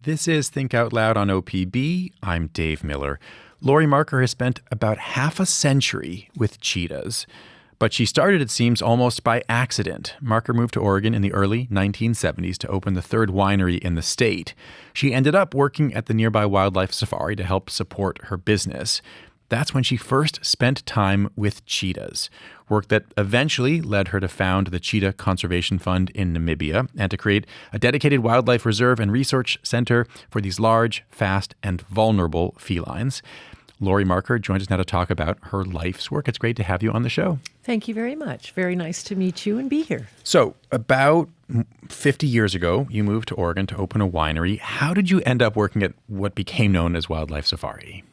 This is Think Out Loud on OPB. I'm Dave Miller. Laurie Marker has spent about half a century with cheetahs. But she started, it seems, almost by accident. Marker moved to Oregon in the early 1970s to open the third winery in the state. She ended up working at the nearby wildlife safari to help support her business. That's when she first spent time with cheetahs, work that eventually led her to found the Cheetah Conservation Fund in Namibia and to create a dedicated wildlife reserve and research center for these large, fast, and vulnerable felines. Laurie Marker joins us now to talk about her life's work. It's great to have you on the show. Thank you very much. Very nice to meet you and be here. So, about 50 years ago, you moved to Oregon to open a winery. How did you end up working at what became known as Wildlife Safari?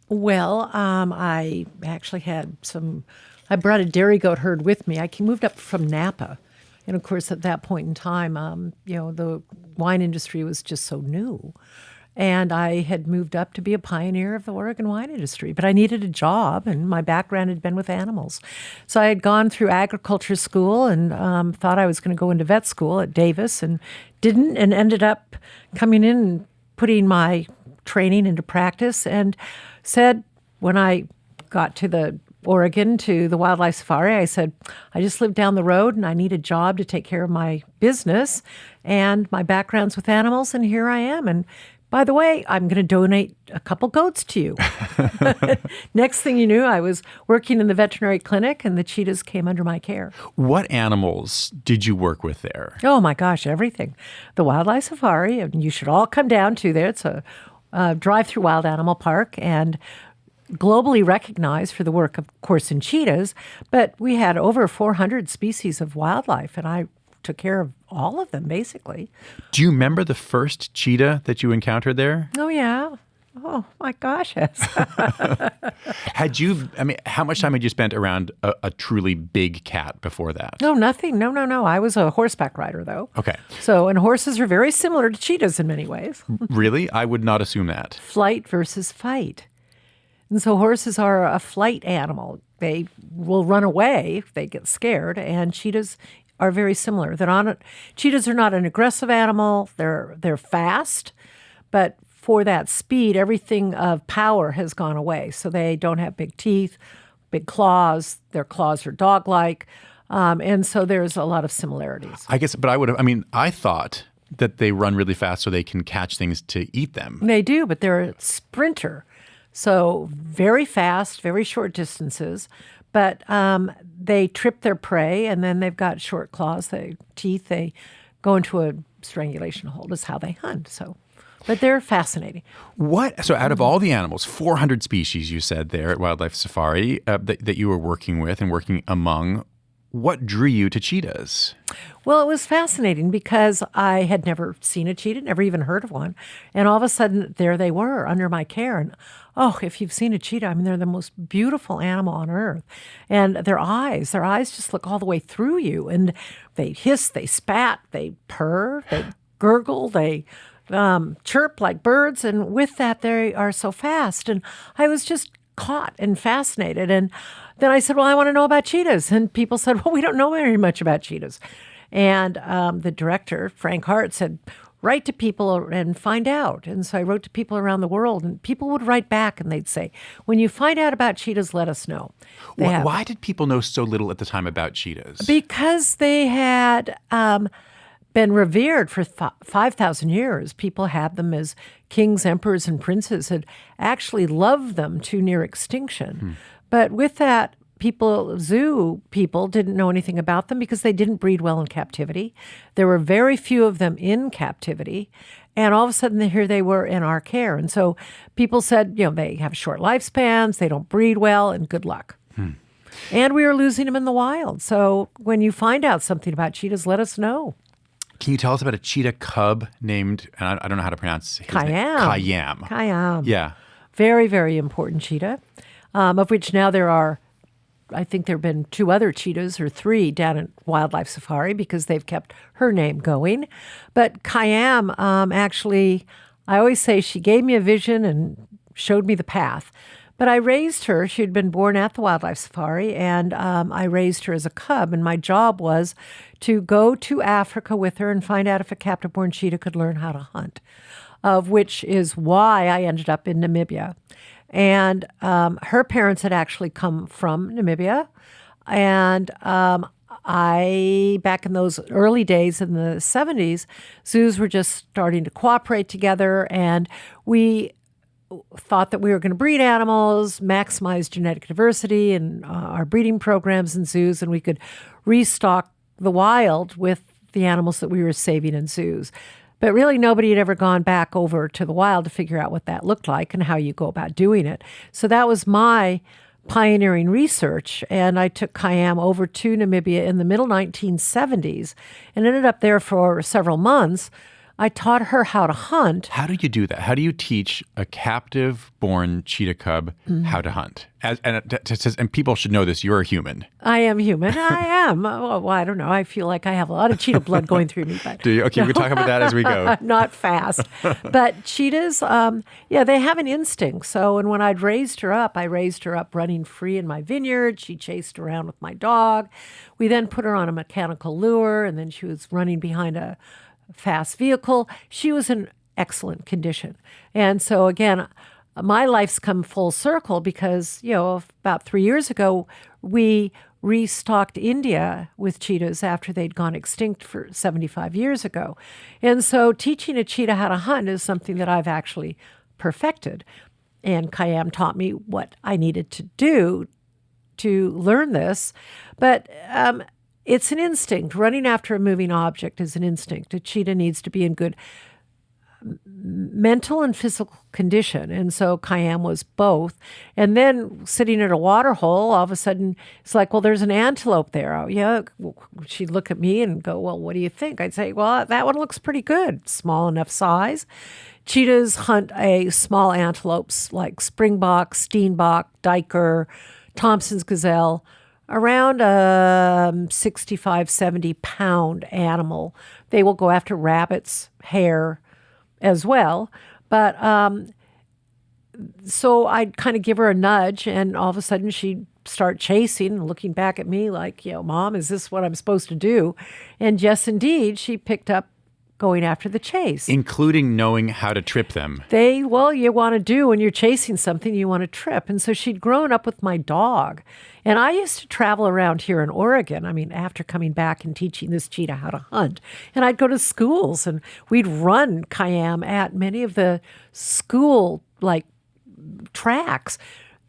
Well, I actually I brought a dairy goat herd with me. I moved up from Napa. And of course, at that point in time, the wine industry was just so new. And I had moved up to be a pioneer of the Oregon wine industry. But I needed a job, and my background had been with animals. So I had gone through agriculture school and thought I was going to go into vet school at Davis and didn't, and ended up coming in and putting my training into practice and said when I got to the Oregon to the wildlife safari, I said, I just live down the road and I need a job to take care of my business and my background's with animals, and here I am. And by the way, I'm going to donate a couple goats to you. Next thing you knew, I was working in the veterinary clinic and the cheetahs came under my care. What animals did you work with there? Oh my gosh, everything. The wildlife safari, and you should all come down to there. It's a drive-through wild animal park and globally recognized for the work, of course, in cheetahs. But we had over 400 species of wildlife, and I took care of all of them, basically. Do you remember the first cheetah that you encountered there? Oh, yeah. Oh, my gosh, yes. How much time had you spent around a truly big cat before that? No, nothing. No. I was a horseback rider, though. Okay. So, and horses are very similar to cheetahs in many ways. Really? I would not assume that. Flight versus fight. And so horses are a flight animal. They will run away if they get scared, and cheetahs are very similar. Cheetahs are not an aggressive animal. They're fast, but for that speed, everything of power has gone away. So they don't have big teeth, big claws. Their claws are dog-like. And so there's a lot of similarities. I guess, but I thought that they run really fast so they can catch things to eat them. They do, but they're a sprinter. So very fast, very short distances, but they trip their prey, and then they've got short claws, teeth. They go into a strangulation hold is how they hunt. But they're fascinating. So out of all the animals, 400 species you said there at Wildlife Safari that you were working with and working among, what drew you to cheetahs? Well, it was fascinating because I had never seen a cheetah, never even heard of one. And all of a sudden, there they were under my care. And if you've seen a cheetah, they're the most beautiful animal on earth. And their eyes just look all the way through you. And they hiss, they spat, they purr, they gurgle, they chirp like birds. And with that, they are so fast. And I was just caught and fascinated. And then I said, well, I want to know about cheetahs. And people said, well, we don't know very much about cheetahs. And the director, Frank Hart, said, write to people and find out. And so I wrote to people around the world, and people would write back and they'd say, when you find out about cheetahs, let us know. Why did people know so little at the time about cheetahs? Because they had been revered for 5,000 years. People had them as kings, emperors, and princes, had actually loved them to near extinction. But with that, zoo people didn't know anything about them because they didn't breed well in captivity. There were very few of them in captivity. And all of a sudden, here they were in our care. And so people said, they have short lifespans, they don't breed well, and good luck. And we were losing them in the wild. So when you find out something about cheetahs, let us know. Can you tell us about a cheetah cub named, and I don't know how to pronounce his name. Khayyam. Khayyam. Yeah. Very, very important cheetah, of which now I think there have been 2 other cheetahs or 3 down at Wildlife Safari because they've kept her name going. But Khayyam, actually, I always say she gave me a vision and showed me the path. But I raised her. She had been born at the Wildlife Safari, and I raised her as a cub. And my job was to go to Africa with her and find out if a captive-born cheetah could learn how to hunt. of which is why I ended up in Namibia. And her parents had actually come from Namibia. And back in those early days in the 70s, zoos were just starting to cooperate together. And we thought that we were going to breed animals, maximize genetic diversity in our breeding programs in zoos, and we could restock the wild with the animals that we were saving in zoos. But really, nobody had ever gone back over to the wild to figure out what that looked like and how you go about doing it. So that was my pioneering research, and I took Khayyam over to Namibia in the middle 1970s and ended up there for several months. I taught her how to hunt. How do you do that? How do you teach a captive-born cheetah cub how to hunt? And people should know this. You're a human. I am human. I am. Well, I don't know. I feel like I have a lot of cheetah blood going through me. But do you? Okay, we can talk about that as we go. I'm not fast. But cheetahs, they have an instinct. So, and when I raised her up running free in my vineyard. She chased around with my dog. We then put her on a mechanical lure, and then she was running behind a fast vehicle. She was in excellent condition. And so again, my life's come full circle because, about 3 years ago, we restocked India with cheetahs after they'd gone extinct for 75 years ago. And so teaching a cheetah how to hunt is something that I've actually perfected. And Khayyam taught me what I needed to do to learn this. But it's an instinct. Running after a moving object is an instinct. A cheetah needs to be in good mental and physical condition. And so Khayyam was both. And then sitting at a water hole, all of a sudden, it's like, well, there's an antelope there. Oh, yeah. She'd look at me and go, well, what do you think? I'd say, well, that one looks pretty good. Small enough size. Cheetahs hunt small antelopes like springbok, steenbok, duiker, Thompson's gazelle, around a 65, 70-pound animal. They will go after rabbits, hare as well. But so I'd kind of give her a nudge, and all of a sudden she'd start chasing and looking back at me like, Mom, is this what I'm supposed to do? And yes, indeed, she picked up going after the chase. Including knowing how to trip them. You want to do when you're chasing something, you want to trip. And so she'd grown up with my dog. And I used to travel around here in Oregon, after coming back and teaching this cheetah how to hunt. And I'd go to schools and we'd run Khayyam at many of the school, tracks.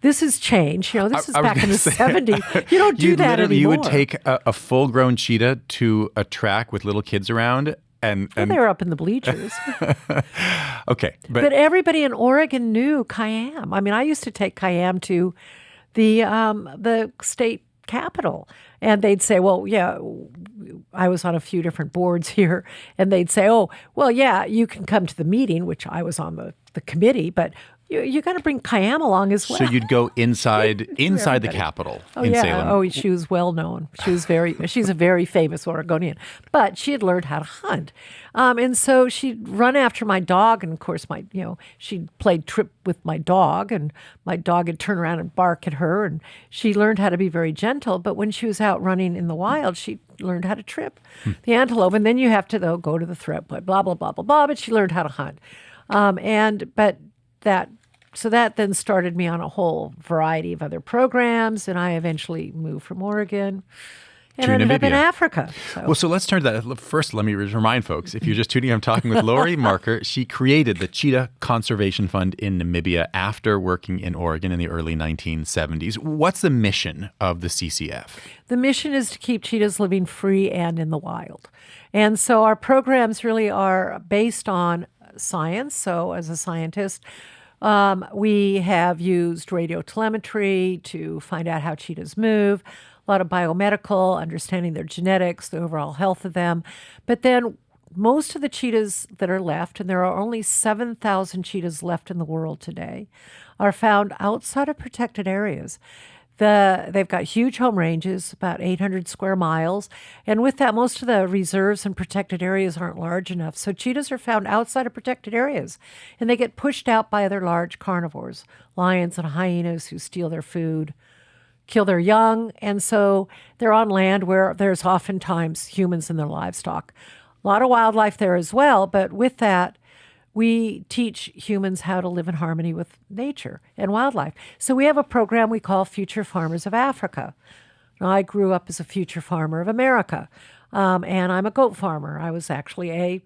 This has changed. This is back in the 70s. You don't do that anymore. You would take a full-grown cheetah to a track with little kids around. And they were up in the bleachers. Okay. But everybody in Oregon knew Khayyam. I used to take Khayyam to the state capitol. And they'd say, well, yeah, I was on a few different boards here. And they'd say, oh, well, yeah, you can come to the meeting, which I was on the committee, but you got to bring Khayyam along as well. So you'd go inside the Capitol in Salem. Oh, she was well known. She's a very famous Oregonian. But she had learned how to hunt. And so she'd run after my dog. And of course, she'd played trip with my dog. And my dog would turn around and bark at her. And she learned how to be very gentle. But when she was out running in the wild, she learned how to trip the antelope. And then you have to, go to the threat point, blah, blah, blah, blah, blah. But she learned how to hunt. So that then started me on a whole variety of other programs, and I eventually moved from Oregon and ended up in Africa. So let's turn to that. First, let me remind folks, if you're just tuning in, I'm talking with Laurie Marker. She created the Cheetah Conservation Fund in Namibia after working in Oregon in the early 1970s. What's the mission of the CCF? The mission is to keep cheetahs living free and in the wild. And so our programs really are based on science. So as a scientist, we have used radio telemetry to find out how cheetahs move, a lot of biomedical, understanding their genetics, the overall health of them. But then most of the cheetahs that are left, and there are only 7,000 cheetahs left in the world today, are found outside of protected areas. They've got huge home ranges, about 800 square miles. And with that, most of the reserves and protected areas aren't large enough. So cheetahs are found outside of protected areas. And they get pushed out by other large carnivores, lions and hyenas who steal their food, kill their young. And so they're on land where there's oftentimes humans and their livestock. A lot of wildlife there as well. But with that, we teach humans how to live in harmony with nature and wildlife. So we have a program we call Future Farmers of Africa. Now, I grew up as a future farmer of America, and I'm a goat farmer. I was actually a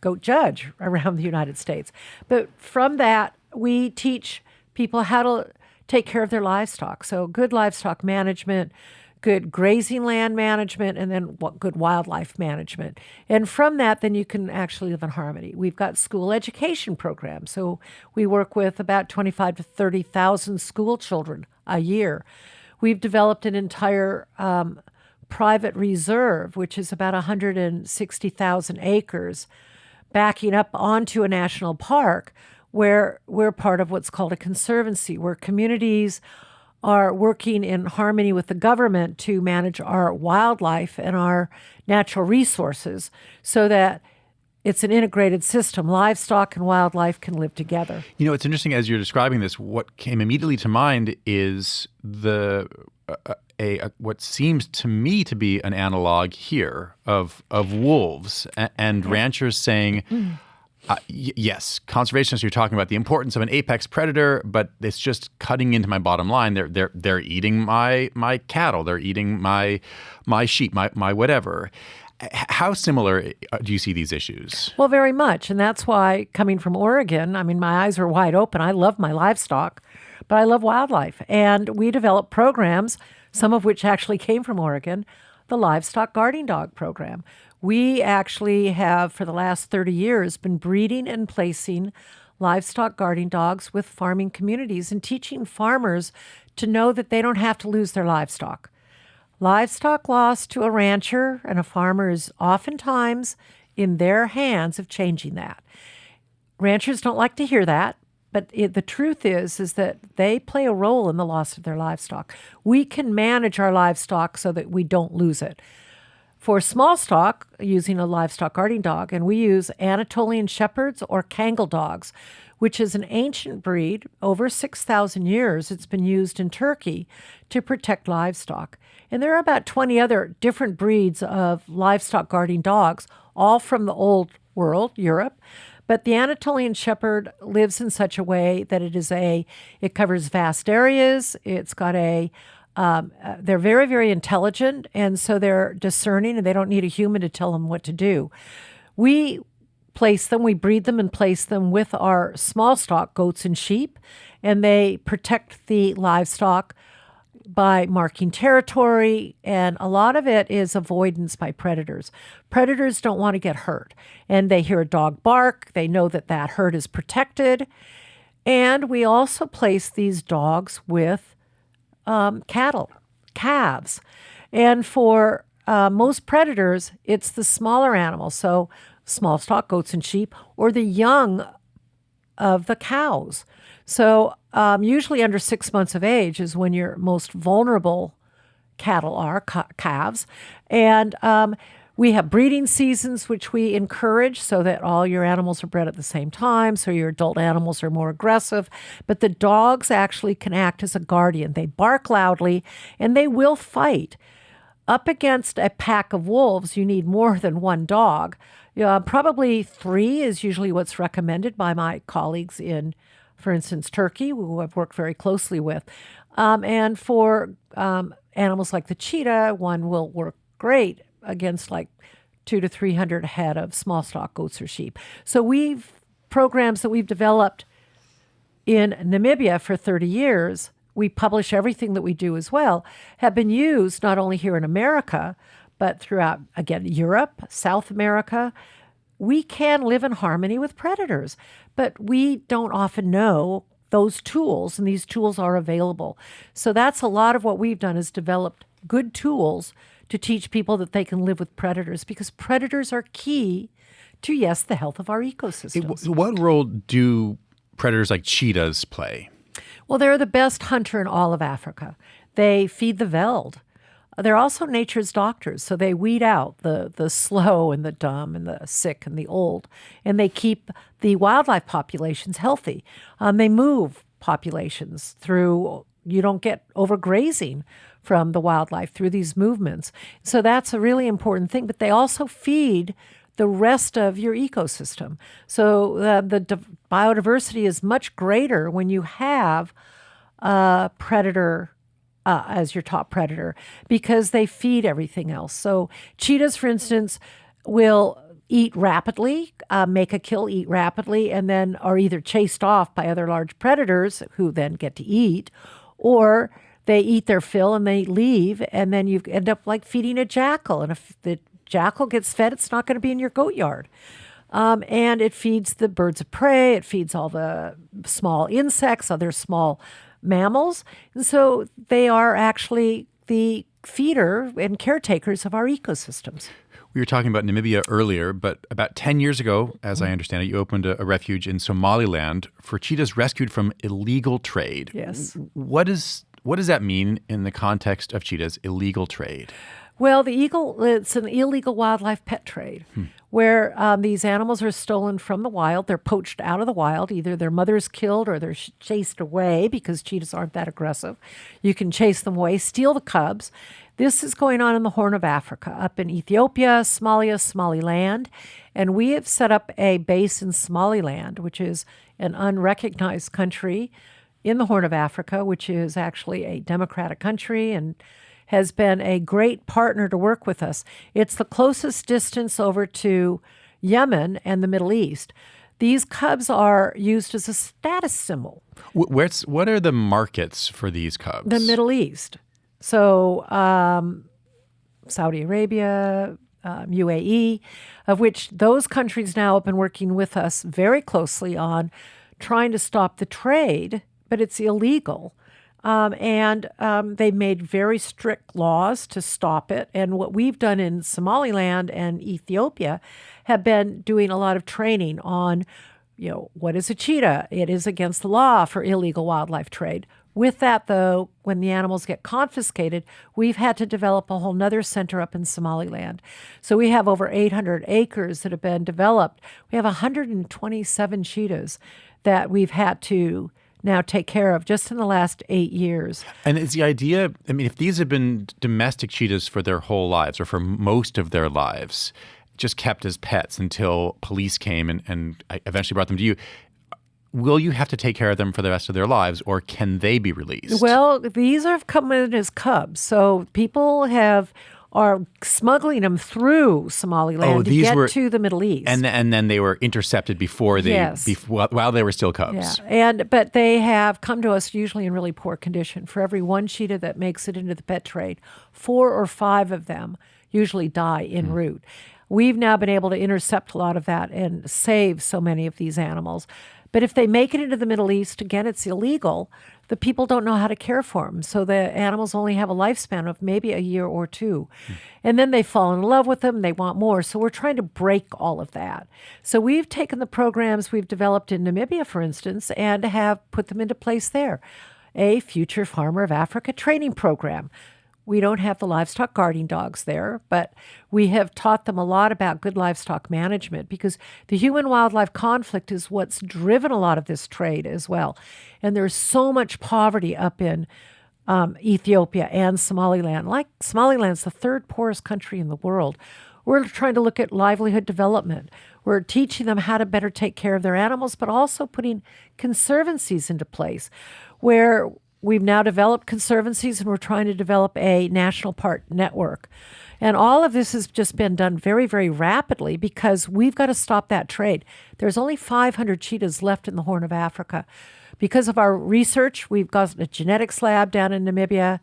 goat judge around the United States. But from that, we teach people how to take care of their livestock. So good livestock management, good grazing land management, and then good wildlife management. And from that, then you can actually live in harmony. We've got school education programs. So we work with about 25 to 30,000 school children a year. We've developed an entire private reserve, which is about 160,000 acres, backing up onto a national park, where we're part of what's called a conservancy, where communities are working in harmony with the government to manage our wildlife and our natural resources so that it's an integrated system. Livestock and wildlife can live together. You know, it's interesting as you're describing this, what came immediately to mind is what seems to me to be an analog here of wolves and ranchers saying, yes, conservationists, you're talking about the importance of an apex predator, but it's just cutting into my bottom line. They're eating my cattle, they're eating my sheep, my whatever. How similar do you see these issues? Well, very much. And that's why, coming from Oregon, I mean, my eyes are wide open. I love my livestock, but I love wildlife. And we develop programs, some of which actually came from Oregon, the Livestock Guarding Dog Program. We actually have, for the last 30 years, been breeding and placing livestock guarding dogs with farming communities and teaching farmers to know that they don't have to lose their livestock. Livestock loss to a rancher and a farmer is oftentimes in their hands of changing that. Ranchers don't like to hear that, but the truth is that they play a role in the loss of their livestock. We can manage our livestock so that we don't lose it. For small stock, using a livestock guarding dog, and we use Anatolian Shepherds or Kangal dogs, which is an ancient breed. Over 6,000 years, it's been used in Turkey to protect livestock. And there are about 20 other different breeds of livestock guarding dogs, all from the old world, Europe. But the Anatolian Shepherd lives in such a way that it covers vast areas. It's got they're very, very intelligent, and so they're discerning, and they don't need a human to tell them what to do. We breed them and place them with our small stock goats and sheep, and they protect the livestock by marking territory, and a lot of it is avoidance by predators. Predators don't want to get hurt, and they hear a dog bark. They know that herd is protected, and we also place these dogs with cattle, calves. And for most predators, it's the smaller animals, so small stock goats and sheep, or the young of the cows. So usually under 6 months of age is when your most vulnerable cattle are, calves. And we have breeding seasons, which we encourage so that all your animals are bred at the same time, so your adult animals are more aggressive. But the dogs actually can act as a guardian. They bark loudly, and they will fight. Up against a pack of wolves, you need more than one dog. Probably 3 is usually what's recommended by my colleagues in, for instance, Turkey, who I've worked very closely with. And for animals like the cheetah, one will work great against like 200 to 300 head of small stock goats or sheep. So programs that we've developed in Namibia for 30 years, we publish everything that we do as well, have been used not only here in America, but throughout, again, Europe, South America. We can live in harmony with predators, but we don't often know those tools, and these tools are available. So that's a lot of what we've done, is developed good tools to teach people that they can live with predators, because predators are key to, yes, the health of our ecosystems. What role do predators like cheetahs play? Well, they're the best hunter in all of Africa. They feed the veld. They're also nature's doctors, so they weed out the slow and the dumb and the sick and the old, and they keep the wildlife populations healthy. They move populations through, you don't get overgrazing from the wildlife through these movements. So that's a really important thing. But they also feed the rest of your ecosystem. So biodiversity is much greater when you have a predator as your top predator because they feed everything else. So cheetahs, for instance, will eat rapidly, make a kill, eat rapidly, and then are either chased off by other large predators who then get to eat, or they eat their fill and they leave, and then you end up like feeding a jackal. And if the jackal gets fed, it's not going to be in your goat yard. And it feeds the birds of prey. It feeds all the small insects, other small mammals. And so they are actually the feeder and caretakers of our ecosystems. We were talking about Namibia earlier, but about 10 years ago, as I understand it, you opened a refuge in Somaliland for cheetahs rescued from illegal trade. Yes. What does that mean in the context of cheetahs, illegal trade? Well, it's an illegal wildlife pet trade where these animals are stolen from the wild. They're poached out of the wild. Either their mother's killed or they're chased away because cheetahs aren't that aggressive. You can chase them away, steal the cubs. This is going on in the Horn of Africa, up in Ethiopia, Somalia, Somaliland. And we have set up a base in Somaliland, which is an unrecognized country in the Horn of Africa, which is actually a democratic country and has been a great partner to work with us. It's the closest distance over to Yemen and the Middle East. These cubs are used as a status symbol. What are the markets for these cubs? The Middle East. So Saudi Arabia, UAE, of which those countries now have been working with us very closely on trying to stop the trade, but it's illegal. And they made very strict laws to stop it. And what we've done in Somaliland and Ethiopia have been doing a lot of training on, what is a cheetah? It is against the law for illegal wildlife trade. With that, though, when the animals get confiscated, we've had to develop a whole nother center up in Somaliland. So we have over 800 acres that have been developed. We have 127 cheetahs that we've had to now take care of just in the last 8 years. And is the idea, if these have been domestic cheetahs for their whole lives or for most of their lives, just kept as pets until police came and eventually brought them to you, will you have to take care of them for the rest of their lives, or can they be released? Well, these have come in as cubs. So people are smuggling them through Somaliland to get to the Middle East. And then they were intercepted before while they were still cubs. Yeah. But they have come to us usually in really poor condition. For every one cheetah that makes it into the pet trade, 4 or 5 of them usually die en route. We've now been able to intercept a lot of that and save so many of these animals. But if they make it into the Middle East, again, it's illegal. The people don't know how to care for them. So the animals only have a lifespan of maybe a year or 2. And then they fall in love with them. They want more. So we're trying to break all of that. So we've taken the programs we've developed in Namibia, for instance, and have put them into place there. A Future Farmer of Africa training program. We don't have the livestock guarding dogs there, but we have taught them a lot about good livestock management because the human-wildlife conflict is what's driven a lot of this trade as well. And there's so much poverty up in Ethiopia and Somaliland. Like Somaliland's the 3rd poorest country in the world. We're trying to look at livelihood development. We're teaching them how to better take care of their animals, but also putting conservancies into place where we've now developed conservancies and we're trying to develop a national park network. And all of this has just been done very, very rapidly because we've got to stop that trade. There's only 500 cheetahs left in the Horn of Africa. Because of our research, we've got a genetics lab down in Namibia.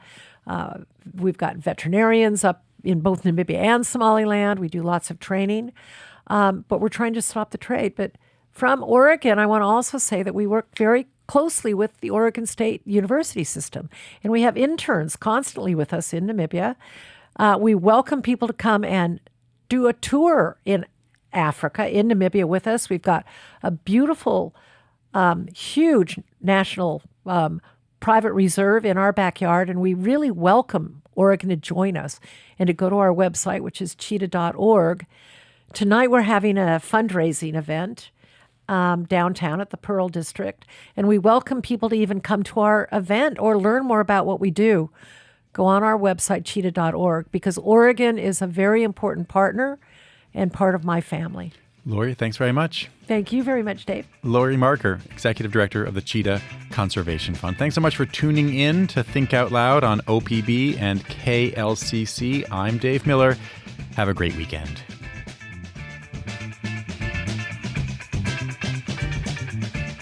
We've got veterinarians up in both Namibia and Somaliland. We do lots of training. But we're trying to stop the trade. But from Oregon, I want to also say that we work very closely with the Oregon State University system. And we have interns constantly with us in Namibia. We welcome people to come and do a tour in Africa, in Namibia with us. We've got a beautiful, huge national private reserve in our backyard, and we really welcome Oregon to join us and to go to our website, which is cheetah.org. Tonight we're having a fundraising event downtown at the Pearl District, and we welcome people to even come to our event or learn more about what we do. Go on our website, cheetah.org, because Oregon is a very important partner, and part of my family. Laurie, thanks very much. Thank you very much, Dave. Laurie Marker, Executive Director of the Cheetah Conservation Fund. Thanks so much for tuning in to Think Out Loud on OPB and KLCC. I'm Dave Miller. Have a great weekend.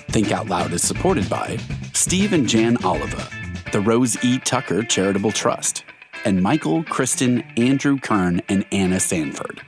Think Out Loud is supported by Steve and Jan Oliva, the Rose E. Tucker Charitable Trust, and Michael, Kristen, Andrew Kern, and Anna Sanford.